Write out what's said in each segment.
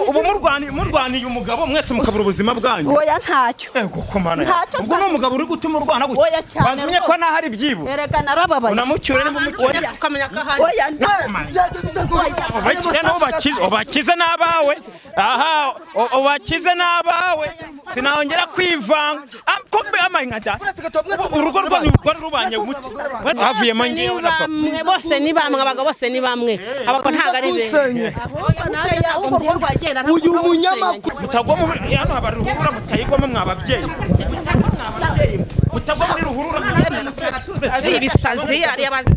ubu murwaniye umugabo mwese mukabura ubuzima bwanyu oya ntacyo ego komana ubwo no mugabo uri gutuma urwana gute oya cyane banzumye ko nahari byibo erega narababaye unamucyure ni mumucyure ukamenya ko ahari oya ubakize n'abawe aha ubakize n'abawe sinahongera kwivanga kombe amanyada urugo rwanyu rwari rubanye umuti havuyemo ngewe na papa bose ni bamwe abagabo bose ni bamwe abagabo ntago ari benshi uyu munyamakuru mutagwa mu hano abaruhura mutayigwamo mwababyeyi mutagwa muri ruhurura ibisazi ari abazi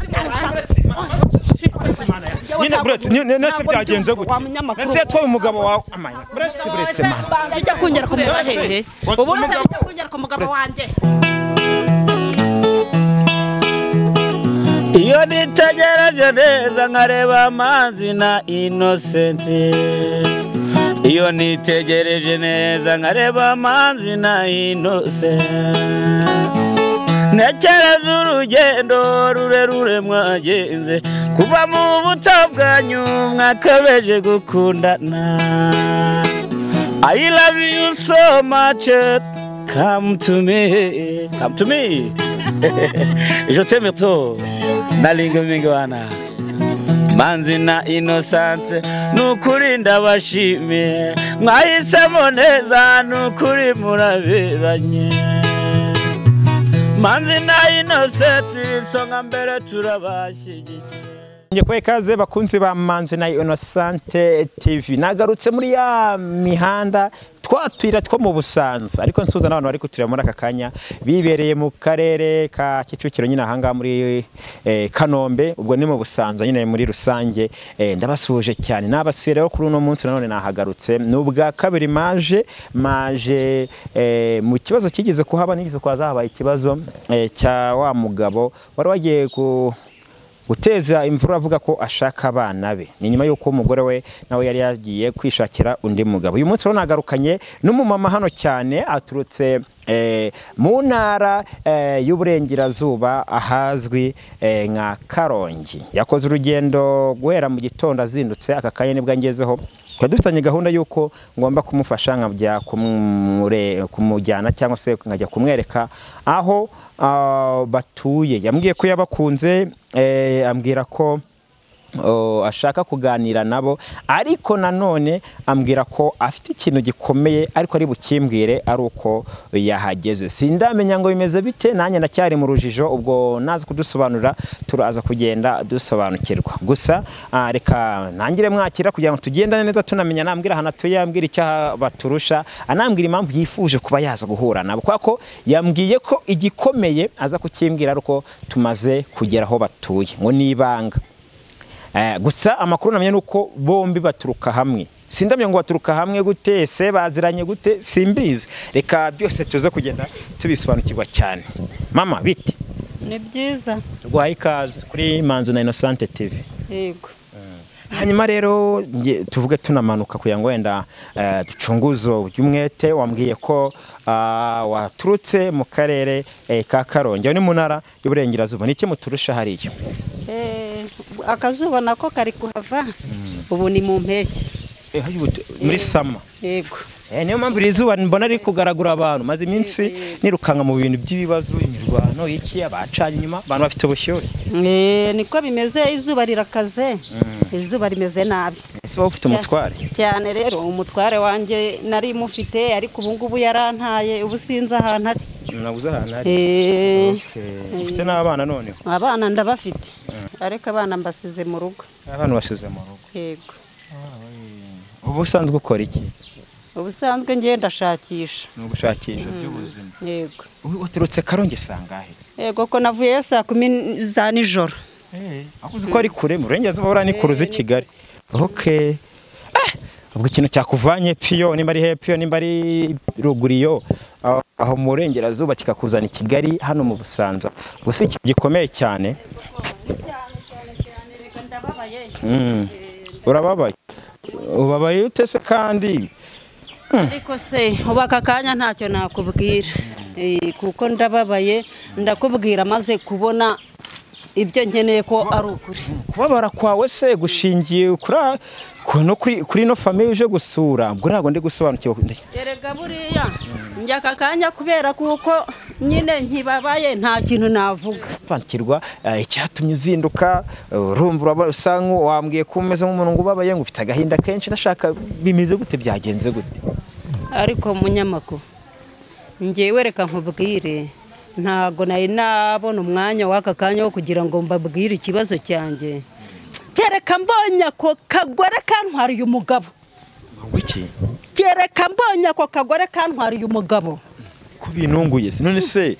nyine buretse nese byagenze gute nese twa umugabo wawe amanya buretse mana ijya kongera kumubaha hehe ubu nse kongera ku mugabo wanje iyo nitegereje neza nkareba amazi na Innocent iyo nitegereje neza nkareba amazi na Innocent ntekereza urugendo rurerure mwagenze kuva mu buto bwanyu mwakabeje gukundana I love you so much come to me je t'aime trop nalingo mingi wana manzi na Innocent nukuri ndabashimiye mwahisemo neza nukuri muraberanye manzi na Innocent songa mbere turabashyigikiye nje kwa ikaze bakunzi ba Manzi na Innocent TV nagarutse muri ya mihanda twatwira two mu Busanza ariko nsuza n'abantu bari kuturira muri aka kanya bibereye mu karere ka Kicukiro nyine ahanga muri Kanombe ubwo ni mu Busanza nyine muri rusange ndabasuje cyane nabasuye rero kuri uno munsi nanone nahagarutse nubwa kabiri maje mu kibazo kigeze kuhaba nigeze kwazahabaye ikibazo cya wa mugabo wari wagiye guteza imvura avuga ko ashaka abana be ni nyuma yuko umugore we nawe yari yagiye kwishakira undi mugabo uyu munsi nagarukanye n'umumama hano cyane aturutse mu ntara y'uburengerazuba ahazwi nka Karongi yakoze urugendo guhera mu gitondo azindutse aka kanya nibwo ngezeho dufitanye gahunda yuko ngomba kumufasha nkajya kumujyana cyangwa se nkajya kumwereka aho batuye yambwiye ko yabakunze ambwira ko ashaka kuganira nabo ariko nanone ambwira ko afite ikintu gikomeye ariko ari bukimbwire ari uko yahageze sindamenya ngo bimeze bite nanjye ndacyari mu rujijo ubwo naza kudusobanurira turaza kugenda dusobanukirwa gusa reka ntangire mwakira kugira ngo tugendane neza tunamenya nambwira hana tuyambwira icyaha baturusha anambwira impamvu yifuje kuba yaza guhura nabo kwako yambwiye ko igikomeye aza kukimbwira ariko tumaze kugera aho batuye ngo nibanga gusa amakuru namenye nuko bombi baturuka hamwe sindamye ngo baturuka hamwe gute se baziranye gute simbizi reka byose tuze kugenda tubisobanukirwa cyane mama biti ni byiza rwaye ikaze kuri Manzi na Innocent TV yego hanyuma rero tuvuge tunamanuka kugira ngo wenda ducunguzo by'umwete wambwiye ko waturutse mu karere ka Karongi ni mu ntara y'uburengerazuba niki muturusha hariyo akazuba nako kari kuhava ubu ni mu mpeshyi muri sama yego niyo mpamvu izuba mbona ari kugaragura abantu maze iminsi nirukanka mu bintu by'ibibazo imirwano iki abacanye inyuma abantu bafite ubushyuhe niko bimeze izuba rirakaze izuba rimeze nabi ese wowe ufite umutware cyane rero umutware wanjye nari mufite ariko ubu ngubu yarantaye ubu sinzi ahantu ari nabuze ahantu ari ufite n'abana noneho abana ndabafite ariko abana mbasize mu rugo abantu basize mu rugo yego ubu usanzwe ukora iki ubusanzwe ngenda shakisha no gushakisha by'ubuzima yego waturutse Karongi sangahe yego ko navuye saa 10 za nijoro akuzi ko ari kure mu Burengerazuba bura ni kuruze Kigali okay ubwo ikintu cyakuvanye pfiyo nimba ari hepfyo nimba ari ruguriyo aho mu Burengerazuba kikakuzana i Kigali hano mu Busanza gusa iki gikomeye cyane urababaye ubabaye utese kandi ariko se ubaka kanya ntacyo nakubwira kuko ndababaye ndakubwira maze kubona ibyo nkeneye ko ari ukuri. kubabara kwawe se gushingiye kuri no famille uje gusura ubwo ntabwo ndi gusobanukirwa. Erega buriya njya aka kanya kubera kuko nyine nkibabaye nta kintu navuga. Sobanukirwa icyatumye uzinduka urumva usa wambwiye ko umeze nk'umuntu ngo ubabaye ngo ufite agahinda kenshi nashaka bimeze gute byagenze gute? Ariko munyamakuru njyewe reka nkubwire ntago nari nabona umwanya w'aka kanya wo kugira ngo mbabwire ikibazo cyanjye. Kereka mbonye ko kagore kantwariye umugabo. Wiki? Kereka mbonye ko kagore kantwariye umugabo. Kubinunguye none se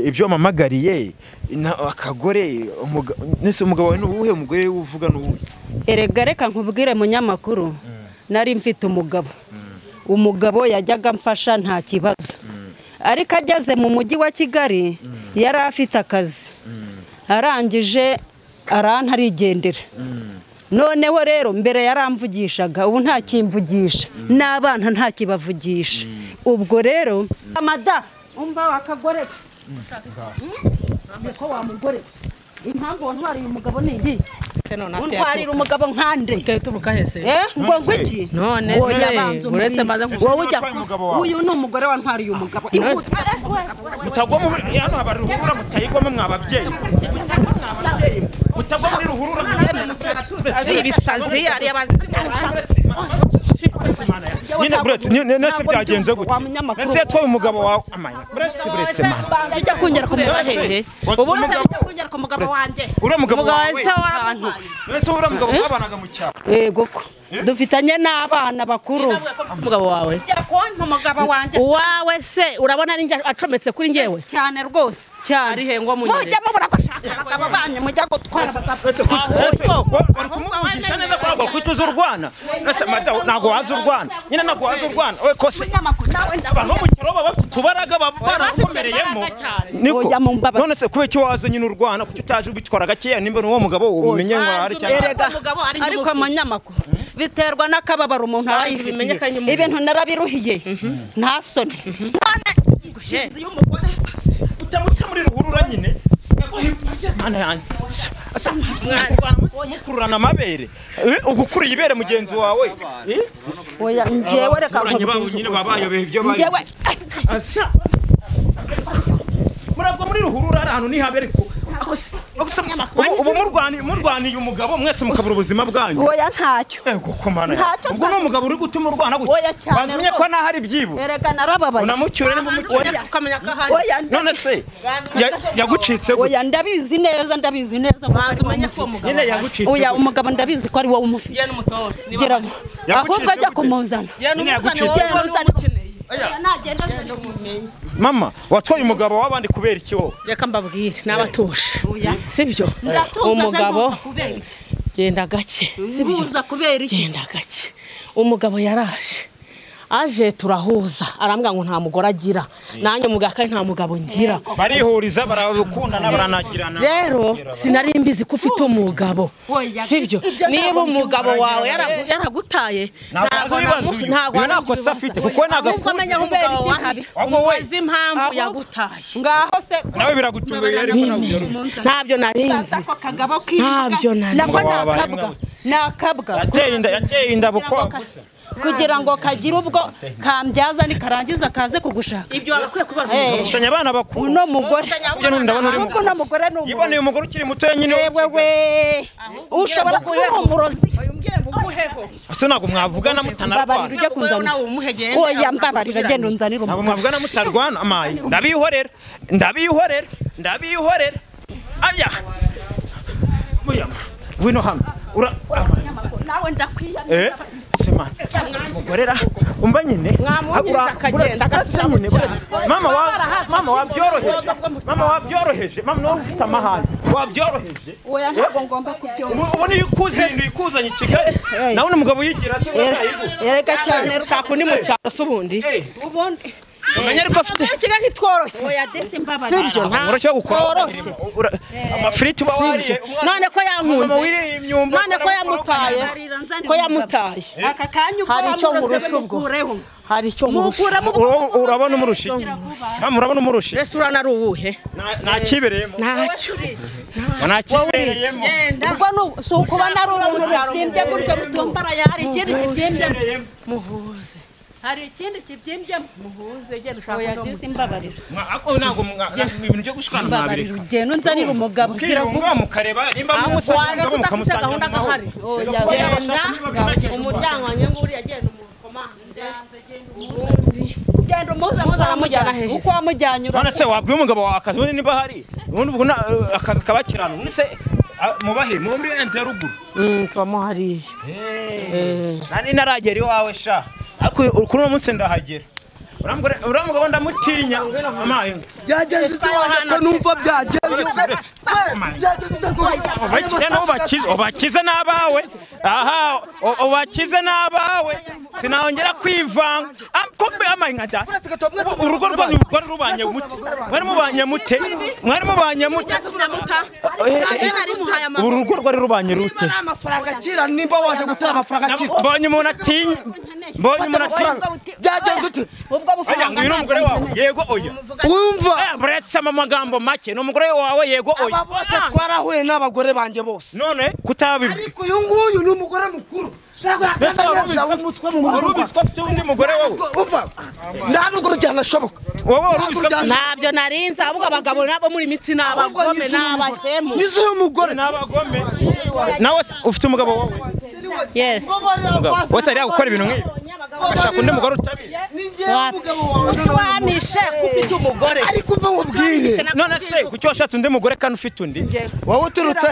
ibyo mamagariye akagore nese umugabo ni uwuhe mugore uvuga n'uwo? Erega reka nkubwire munyamakuru nari mfite umugabo. Umugabo yajyaga mfasha nta kibazo. Ariko ageze mu mujyi wa Kigali yari afite akazi. Arangije arantarigendera. Noneho rero mbere yaramvugishaga ubu nta kimvugisha n'abana nta kibavugisha. Ubwo rero amada umva wakagore ko wa mugore impamvu wantwariye umugabo ni iyi untwarira umugabo nkande tubuka hese ngo ngwiki none se uretse maze wowe ujya uyu ni umugore wantwariye umugabo mutagwa mu hano habaruhura mutayigwamo mwababyeyi mutagwa muri ruhurura ari ibisazi ari abazi nyine buretse nese byagenze gute nese twaye umugabo wawe amanya buretse mana ujya kongera kumubahehe ubu nese kongera kumugabo wanje ure mugabo wawe nese ure mugabo wabanaga mu cyaro yego ko dufitanye n'abana bakuru umugabo wawe konta umugabo wanje wawe se urabona ari acometse kuri ngewe cyane rwose cyane ari hengo mu nyere mujya mubura gushaka abagabo banye mujya gutwara bari kumuvugisha neza ko kwituza urwana nese mata nago waza urwana nyine nago waza urwana we kose abantu mu cyaro baba tubaraga barakomereyemo niko none se kubeki waza nyine urwana kuko utaje ubitwara gakeya nimba n'uwo mugabo umenye ngo ari cyane ariko amanyamakuru biterwa n'akababaro umuntu arayifite ibintu narabiruhiye nta soni utamuta muri ruhurura nyine mana yanjye asa mukururana amabere ugukuriye ibere mugenzi wawe oya njewe reka nyine babayobeye ibyo bayi njewe murabwo muri ruhurura ari ahantu ni habere ko ubu murwaniye umugabo mwese mukabura ubuzima bwanyu oya ntacyo ego komana ubwo no mugabo uri gutuma urwana gute bazumye ko nahari byibo erega narababaye unamucyure nimba mucyure ukamenya ko hari none se yagucitse gute oya ndabizi neza bazumye ko umugabo nyine yagucitse oya umugabo ndabizi ko ari wowe umufite n'umutore ahubwo ajya kumuzana nyine yagucitse mama watwaye umugabo wabandi kubera iki wowe reka mbabwire nabatosha sibyo umugabo genda gake sibyo genda gake umugabo yaraje aje turahuza arambwa ngo nta mugore agira nanjye mugaka nta mugabo ngira barihuriza barakundana baranagirana rero sinari mbizi ko ufite umugabo sibyo niba umugabo wawe yaragutaye ntabwo nakosa afite kuko nagakumenya umugabo wawe umubaze impamvu yagutaye ngaho se nawe biragutunguye ariko ntabyo narinzi ntabyo narinzi nakabwa yateye inda bukwa kugira ngo kagire ubwo kambyaza nikarangiza kaze kugushaka ibyo akwiye kubaza ufitanye abana bakuru uno mugore ndabona uri uno mugore yiboneye umugore ukiri muto nyine wewe ushobora kuba umurozi ase ntabwo mwavugana mutanarwana ujya kunzana oya mbabarira genda unzanira ntabwo mwavugana mutarwana amaye ndabihorera aya buya wino hano nawe ndakwiya sema mugorera umba nyine mama wabyoroheje mama no ufite amahane wabyoroheje oya ntabwo ngomba kubyoroha ubu ni ikuzanye i Kigali nawe umugabo yigira se erega cyane shaka undi mu cyaro se ubundi umenya ariko afite kigali tworoshye oya desi mbabara sibyo nta urashobora gukora amafiriti uba wariye none ko yankunze none ko yamutaye aka kanya ubwo hari icyo ngurusha ubwo hari icyo ngurusha urabona umurushi murabona umurushi ese urana ari uwuhe ntakibereyemo ntacyo ntakibereyemo ubwo so kuba nari uruntu rubyimbye gutyo rutumbara hari ikindi kibyimbye muhuze hari ikindi kibyimbye muhuze genda ushaka oya desi mbabarira ntabwo ibintu byo gushikana mbabarira ugenda unzanira umugabo ugira vuba mukareba nimba mumusanga udafite gahunda gahari genda umuryango wanjye nguri yagenda umukomande genda umuza amujyana hehe uko wamujyanye none se wabwiye umugabo wawe akazi ubundi niba hari ubundi ubwo akazi kabakirana ubundi se mubahe muri enze ya ruguru tubamo hariya nani naragera iwawe sha ariko kuri uno munsi ndahagera uriya mugabo ndamutinya amaye byagenze utawaje ko numva byagenze ubakize n'abawe aha ubakize n'abawe sinahongera kwivanga kombe amaye nkada urugo rwanyu rwari rubanye mute mwari mubanye mute urugo rwari rubanye rute amafaranga akira nimba waje gutera amafaranga akira mbonye umuntu atinya byagenze ute aya ngo uyu umugore wawe yego oya wumva buretse amagambo make ni umugore wawe yego oya aba bose twarahuye n'abagore banjye bose none kutabibi ariko uyu nguyu ni umugore mukuru warubizi ko afite undi mugore wawe nta n'urwo rujyana ashoboka wowe warubizi ko ntabyo narinze ahubwo abagabo nabo muri mitsi ni abagome ni abatemu nizo uyu mugore ni abagome nawe ufite umugabo wawe yes wese ari gukora ibintu nk'ibi agashaka undi mugore utabizi wamishe ufite umugore ariko mva nkubwire none se kuki washatse undi mugore kandi ufite undi wowe uturutse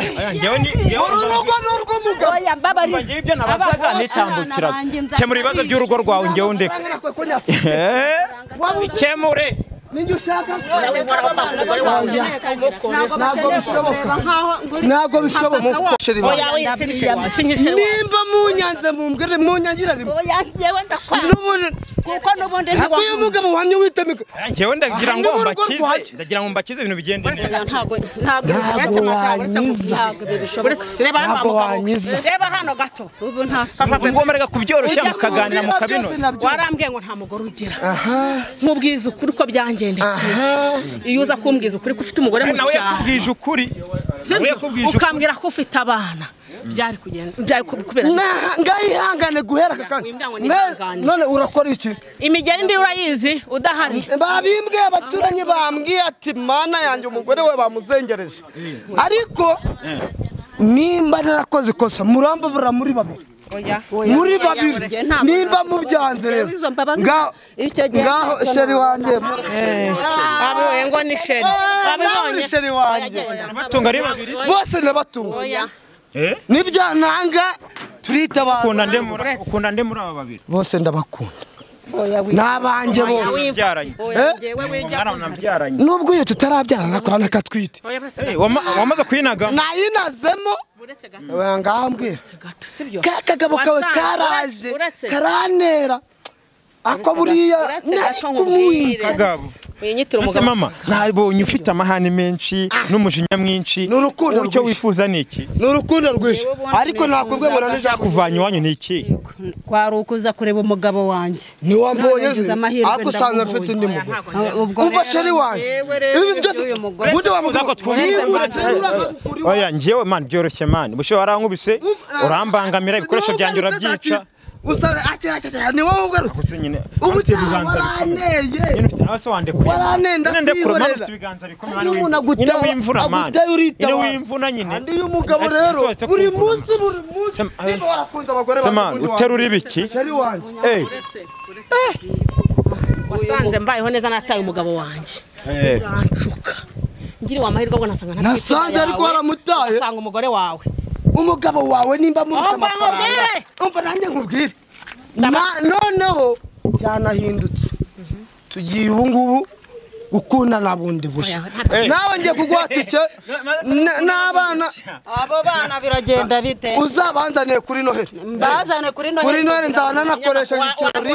uru rugo ni urw'umugabo oya mbabarira ngewe ibyo nabazaga nitambukiraga kemura ibibazo by'urugo rwawe ngewe ndeka kemure ninjye ushaka ntabwo bishoboka nimba munyanze mumbwire munyangira rimwe oya ngewe ndakwanga kuko n'ubundi ntabwo uyu mugabo wamye witemeka ngewe ndagira ngo mbakize ibintu bigende neza ntabwo wanyiza reba hano gato ubu nta ngomerega kubyoroshya mukaganira mukabinoza warambwiye ngo nta mugore ugira nkubwiza ukuri ko byangendekeye iyo uza kumbwiza ukuri ko ufite umugore mu nawe cyaro yakubwije ukuri ukambwira ko ufite abana byari kugenda byari kubera ngayihangane guhera none urakora iki imigeri ndi urayizi udahari babimbwe abaturanyi bambwiye ati mana yanjye umugore we bamuzengereje ariko nimba narakoze ikosa murambabura muri babiri muri babiri nimba mubyanze rero ngaho sheri wanjye ngo ni sheri babibonye sheri wanjye batunga ari babiri bose nabatunga nibyananga turitabaza ukunda nde muri aba babiri bose ndabakunda n'abanjye bose nubwo iyo tutarabyarana kwa nakatwite wamaze kuyinaga nayinazemo ngaho mbwira kakagabo kawe karaje karanera ako buriya nari kumwica kagabo ese mama nabonye ufite amahane menshi n'umujinya mwinshi n'urukundo icyo wifuza ni iki n'urukundo rwinshi ariko nakubwe ngo nane kuvanya iwanyu ni iki kwarukuza kureba umugabo wanjye niwambonye ariko usanzwe afite undi mugore umva sheri wanjye ibi byose ubundi wa mugabo oya ngewe man byoroshye man bushe warankubise urambangamira ibikoresho byanjye urabyica usara ni wowe ugarutse nyine ubu waraneye abase wandekuye waranenda ndekura ibiganza bikomeye aguteye urita wimvuna nyine andi y'umugabo rero buri munsi niba warakunze abagore bawe uterura ibiki sheri wanjye wasanze mbayeho neza nataye umugabo wanjye urancuka ngiri wa mahirwe bwo nasanga nasanze ariko waramutaye asanga umugore wawe umugabo wawe nimba murusha amafaranga umva nanjye nkubwire noneho cyanahindutse tugiye ubu ngubu gukunda nabundi busha nawe ngiye kuguhatike n'abana abo bana biragenda bite uzabanzaniye kuri Noheli mbazane kuri Noheli nzabana nakoresheje ikirori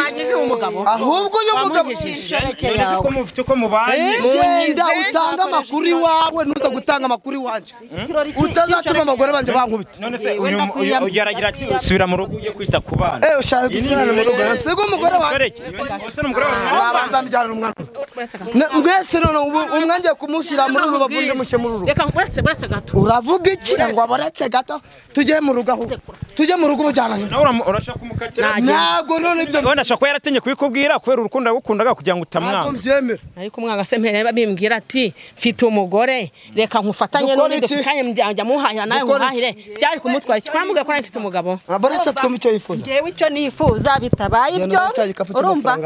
ahubwo uyu mugabo ko mufite ko mubanye genda utanga amakuru iwawe nuza gutanga amakuru iwanje utazatuma abagore banje bankubita none se uyaragira ati subira mu rugo uje kwita ku bana ushaka gusubira mu rugo nsego umugore wawe nabanza mbyarira umwana mwese none umwe ngiye kumushyira muri ubu bavunje mushe muri ubu reka buretse gato uravuga iki ngo aboretse gato tujye mu rugo aho tujye mu rugo bujyana urashaka kumukatira ntabwo none ibyo wenda ashaka yaratenye kubikubwira kubera urukundo yagukundaga kugira ngo utamwanga mbyemera ariko umwanga se mpere bimbwira ati mfite umugore reka nkufatanye none dufitanye njya muhahira nawe nkuhahire byari kumutwara twamubwiye ko mfite umugabo aboretse twumva icyo yifuza ngewe icyo nifuza bitabaye ibyo urumva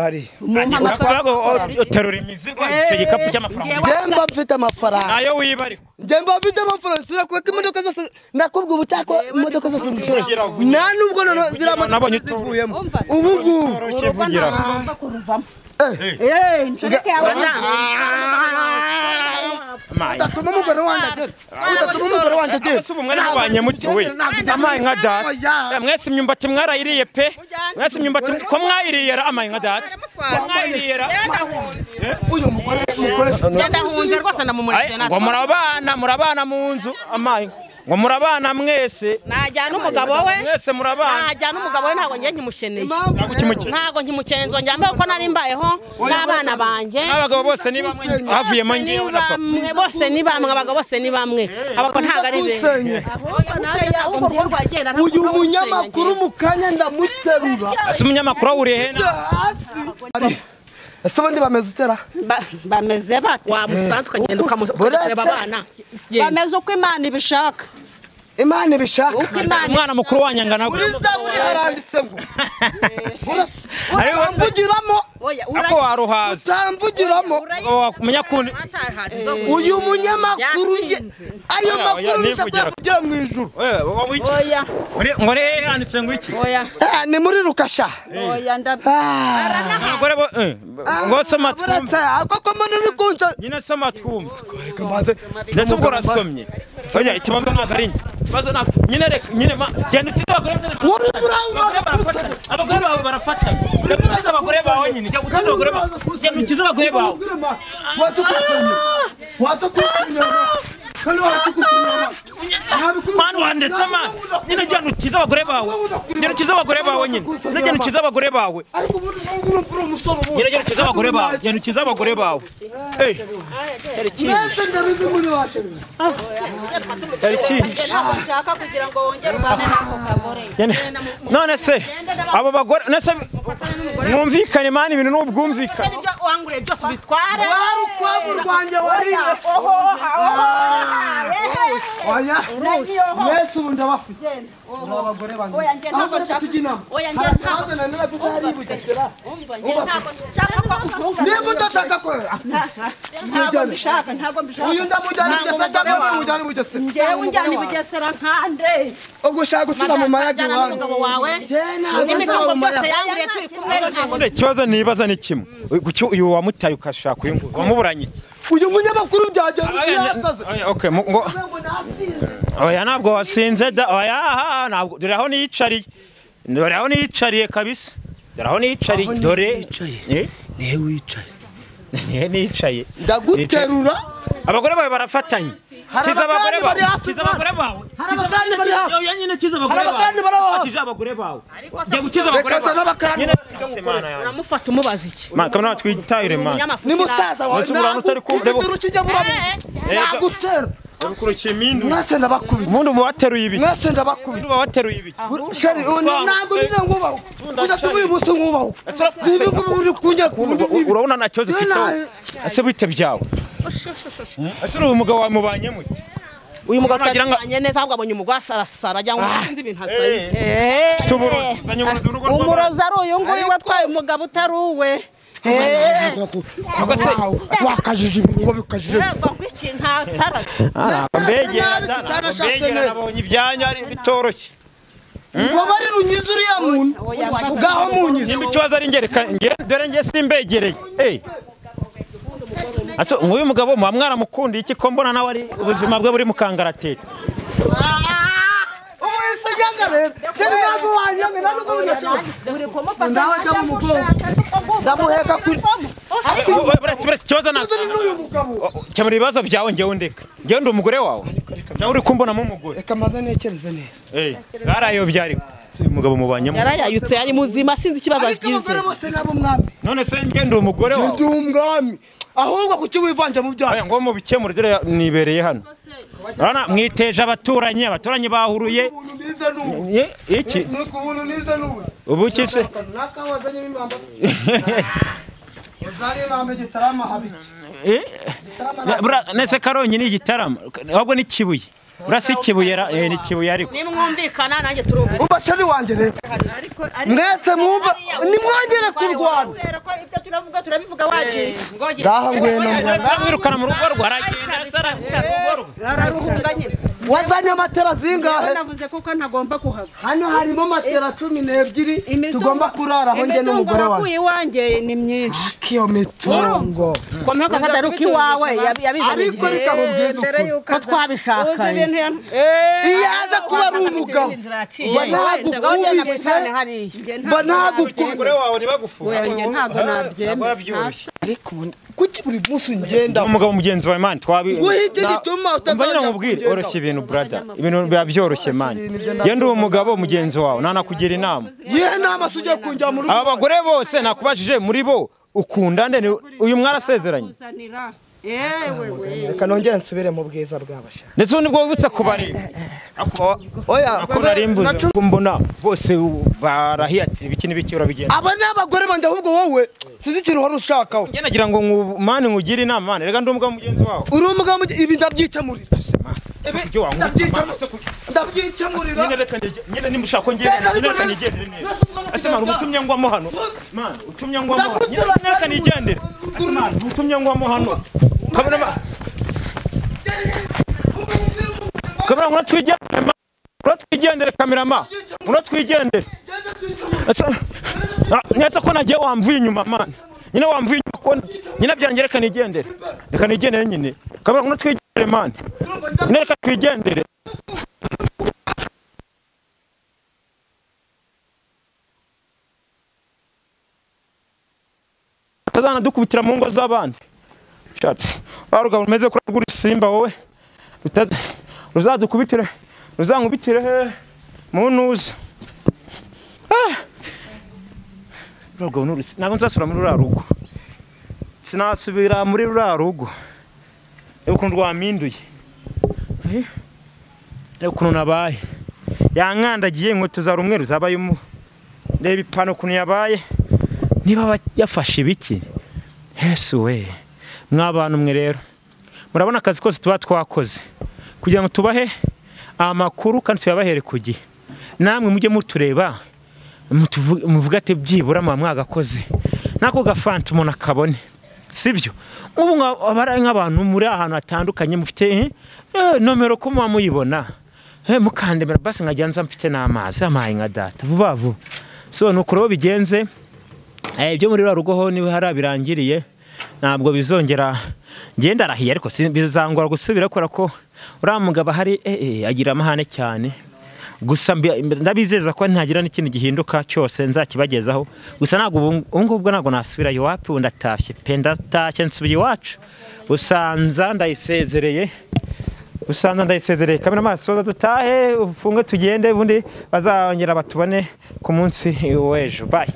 uterura imizigo icyo gikapu cy'amafaranga njemba mfite amafaranga nayo wiba ariko njemba mfite amafaranga sinakweka imodoka zose nakubwa ubutako imodoka zose zishoreje nta nubwo nabonye tuvuyemo ubu ngubu udatuma umugore wanjye agera ese ubu mwari mubanye mute we amaye nka data mwese imyumbati mwarayiriye pe mwese imyumbati ko mwayiriye amaye nka data mwayiriye uyu mugore ndahunze rwose namumurikiye ngo murabana mu nzu amaye ngo murabana mwese najyana umugabo we mwese murabana najyana umugabo we ntago ngiye nkimusheneye ntago nkimukenzo njyambe uko nari mbayeho n'abana banjye abagabo bose ni bamwe havuyemo ngewe na papa bose ni bamwe abagabo bose ni bamwe abagabo ntago ari be uyu munyamakuru mu kanya ndamuterura ese umunyamakuru awuriye he ese ubundi bameze utera bameze bate wamusanze ukagenda ukamureba abana bameze uko Imana ibishaka Imana ibishaka umwana mukuru wanyangana muri zaburi haranditse ngo uramvugiramo ako waruhaza utamvugiramo umenya kuntu uyu munyamakuru ayo makuru nishaka kugira mu ijuru oya ngo re handitse ngo iki oya ni muri Rukasha oya abagore ngo soma twumve ako mbona uri kunca nyine soma twumve ndetse ubwo urasomye oya ikibazo ntabwo ari ikibazo ntabwo nyine reka nyine genda uti abagore bawe barafatanya genda abagore bawe nyine genda uti abagore bawe genda uti abagore bawe manu wandetse manu nyine genda ukiza abagore bawe genda ukiza abagore bawe nyine genda ukiza abagore bawe nyine genda ukiza abagore bawe genda ukiza abagore bawe none se abo bagore nese mwumvikane mani ibintu n'ubwumvikane wangure byose bitware warukwabu rwanjye wariye oya mwese ubu ndabafite abagore banjye oya nge ntabwo nshaka oya nge ntabwo niba udashaka ko ntabwo mbishaka uyu ndamujyana Bugesera cyangwa mujyana Bugesera ngewe unjyana Bugesera nkande ubwo ushaka gutura mu mayagi wawe n'imitungo byose yanguriye turi kumwe ikibazo nibaza ni kimwe uyu wamutaye ukashaka uyu wamuburanye iki uyu munyamakuru byagenda yasaze okay ngo oya ntabwo wasinze da oya ntabwo dore aho niyicariye kabisa dore aho niyicariye dore nihe wicaye nihe nicaye ndaguterura abagore bawe barafatanye kiza abagore bawe kiza abagore bawe hari abagande bari hafi yo nyine kiza abagore bawe abagande bari hafi kiza abagore bawe jya gukiza abagore bawe nyine uramufata umubaza iki kamana twitayire man ni musaza wawe urukijya muramu nagutera Kurukiye mindu mwese ndabakubita ubundi mubateruye ibiki mwese ndabakubita mubateruye ibiki sheri ntabwo nize ngubaho udatubuye umunsi ngubaho nibi uri kunjya urabona nta kibazo ufiteho ese bite byawe ese uyu mugabo wamubanye mute uyu mugabo twagiranye neza ahubwo abonye umugore asarasara ajya ngo sinzi ibintu asanye umurozi ari uyu nguyu watwaye umugabo utari uwe wakajije ibintu bikajije mbegera nabonye ibyanyu ari bitoroshye ngo bari runyiza uriya muntu ngaho munyiza nimba ikibazo ari ngereka dore nge simbegereye Aso nk'uyu mugabo muba mwaramukundiye iki ko mbona nawe ari ubuzima bwe buri mu kangaratete. Ikibazo cyamura ibibazo byawe ngewe ndeka ngewe ndi umugore wawe nawe uri kumbonamo umugore reka maze nekereze neza bwarayobye ariko umugabo mubanyemo yarayayutse yari muzima sinzi ikibazo ariko abagore bose nabo mwami none se ngewe ndi umugore wawe ndi umwami ahubwo kuki wivanje mu byaha ngo mubikemure dore nibereye hano urabona mwiteje abaturanyi bahuruye iki ubu iki se nese Karongi ni igitarama ahubwo ni Kibuye urasi Kibuye ni Kibuye ariko nimwumvikana nanjye turumva ubashari wanje rero mwese mwumva nimwongere kurwana ibyo turavuga turabivuga wagiye ngaha ngweno mwirukana mu rugo rwaragenda araruhunganye wazanye matera zingahe navuze kuko ntagomba kuhava hano harimo matera 12 tugomba kuraraho nge n'umugore wawe iwanjye ni myinshi kiyo mitungo ko mpaka kadaruka iwawe yabizanye ariko rikabubwiza ko twabishaka iyaza kuba ari umugabo banagukubise umugore wawe nibagufuha ntago nabyemera ariko kuki buri munsi ngenda umugabo mugenzi wawe man uhite gituma utazajya nkubwira oroshye ibintu brother ibintu biba byoroshye man genda umugabo mugenzi wawe nanakugira inama yihe nama sujye kunjya mu rugo aba bagore bose nakubajije muri bo ukunda nde uyu mwarasezeranye reka nongere nsubire mu bwiza bw'abasha ndetse nibwo wibutse kubareba oya narimbuze mbona bose barahiyatira ibiki n'ibiki urabigenda aba n'abagore banje ahubwo wowe sizi ikintu wari ushakaho njye nagira ngo mani nkugire inama mani rega ndi umugabo mugenzi wawe uri umugabo ibi ndabyicamurira ndabyicamurira nyine nimba ushaka ko ngenda reka nigendere neza ese mani ubutumye ngwamo hano mani utumye ngwamo hano nyine reka nigendere mani utumye ngwamo hano kamera uratwigendere kamerama uratwigendere neza ko nagiye wamvuye inyuma mani nyine wamvuye inyuma ko nyine byanjye reka nigendere nyine kamera uratwigendere mani nyine reka twigendere tazana dukubitira mu ngo z'abandi shati barugabo rumeze kuri guri simba wowe ruzadukubitire ruzankubitire mu ntuza rugabo n'urusi ntabwo nzasubira muri ruriya rugo sinasubira muri ruriya rugo reba ukuntu rwaminduye reba ukuntu nabaye yankandagiye inkweto za rumwe ruzabaye reba ipantaro ukuntu yabaye niba yafashe ibiki Yesu we mw'abantu mwe rero murabona akazi kose tuba twakoze kugira ngo tubahe amakuru kandi tuyabahere ku gihe namwe mujye mutureba muvuga ati byibura mwagakoze nako gafanta umuntu akabone sibyo ubu abari nk'abantu muri ahantu hatandukanye mufite nomero ko muba muyibona mukandemera basi nkajya nza mfite n'amazi amaye nka data vuba vuba so nuko rero bigenze ibyo muri rugo ho niba harabirangiriye ntabwo bizongera ngenda arahiye ariko bizangora gusubira kubera ko uriya mugabo hari agira amahane cyane gusa ndabizeza ko ntagira n'ikintu gihinduka cyose nzakibagezaho gusa ntabwo ubwo ntabwo nasubirayo wapi ndatashye pe ndatashye nsubiye iwacu usanza ndayisezereye kamera amaso dutahe ufunge tugende ubundi bazongera batubone ku munsi w'ejo bye